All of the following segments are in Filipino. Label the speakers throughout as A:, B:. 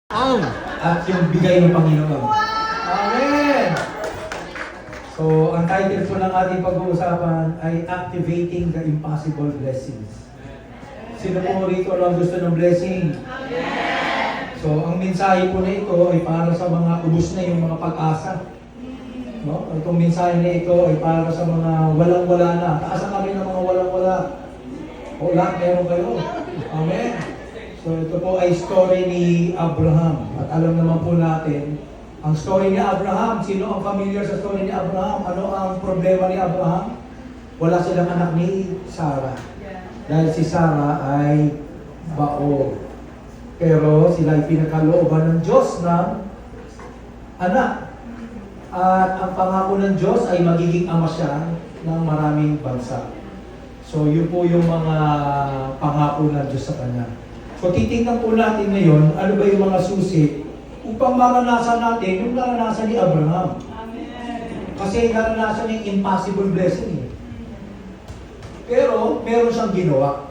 A: At yung bigay ng Panginoon. Amen! So, ang title po ng ating pag-uusapan ay Activating the Impossible Blessings. Sino po rito lang gusto ng blessing? Amen! So, ang mensahe po na ito ay para sa mga ubos na yung mga pag-asa. No? Itong mensahe na ito ay para sa mga walang-wala na. Taasan kami ng mga walang-wala. O lahat meron kayo. Amen! So ito po ay story ni Abraham. At alam naman po natin, ang story ni Abraham, sino ang familiar sa story ni Abraham? Ano ang problema ni Abraham? Wala silang anak ni Sarah. Dahil si Sarah ay baog. Pero sila ay pinagkalooban ng Diyos ng anak. At ang pangako ng Diyos ay magiging ama siya ng maraming bansa. So yun po yung mga pangako ng Diyos sa kanya. So titingnan po natin ngayon, ano ba yung mga susi upang maranasan natin yung naranasan ni Abraham. Amen. Kasi naranasan niya yung impossible blessing. Pero meron siyang ginawa.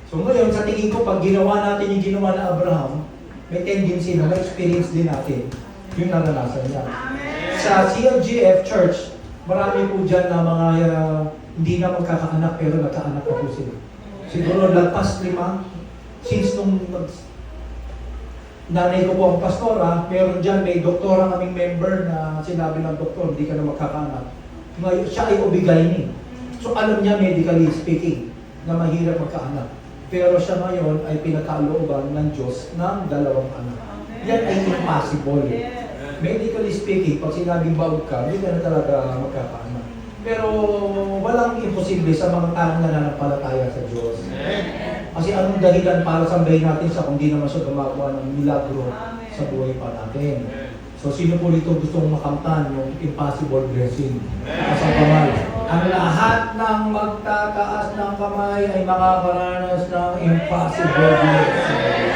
A: So ngayon, sa tingin ko, pag ginawa natin yung ginawa na Abraham, may tendency na may experience din natin yung naranasan niya. Amen. Sa CLGF Church, marami po dyan na mga hindi na magkakaanak pero nagkaanak na po sila. Siguro lagpas 5. Since nung nanay ko po ang pastora, meron dyan, may doktora kaming member na sinabi ng doktor, hindi ka na magkakaanak. Ngayon, siya ay obigaini. So alam niya, medically speaking, na mahirap magkaanak. Pero siya ngayon ay pinagkalooban ng Diyos ng 2 anak. Yan ay impossible. Medically speaking, pag sinabing baog ka, hindi ka na talaga magkakaanak. Pero walang imposible sa mga taong nananampalataya sa Diyos. Kasi anong dahilan para sambahin natin sa kung di naman siya gumagawa ng milagro sa buhay pa natin. So sino po dito gustong makamtan yung impossible blessing? Taas ang kamay. Ang lahat ng magtataas ng kamay ay makakaranas ng impossible blessing.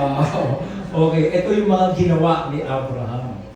A: Wow. Okay, ito yung mga ginawa ni Abraham.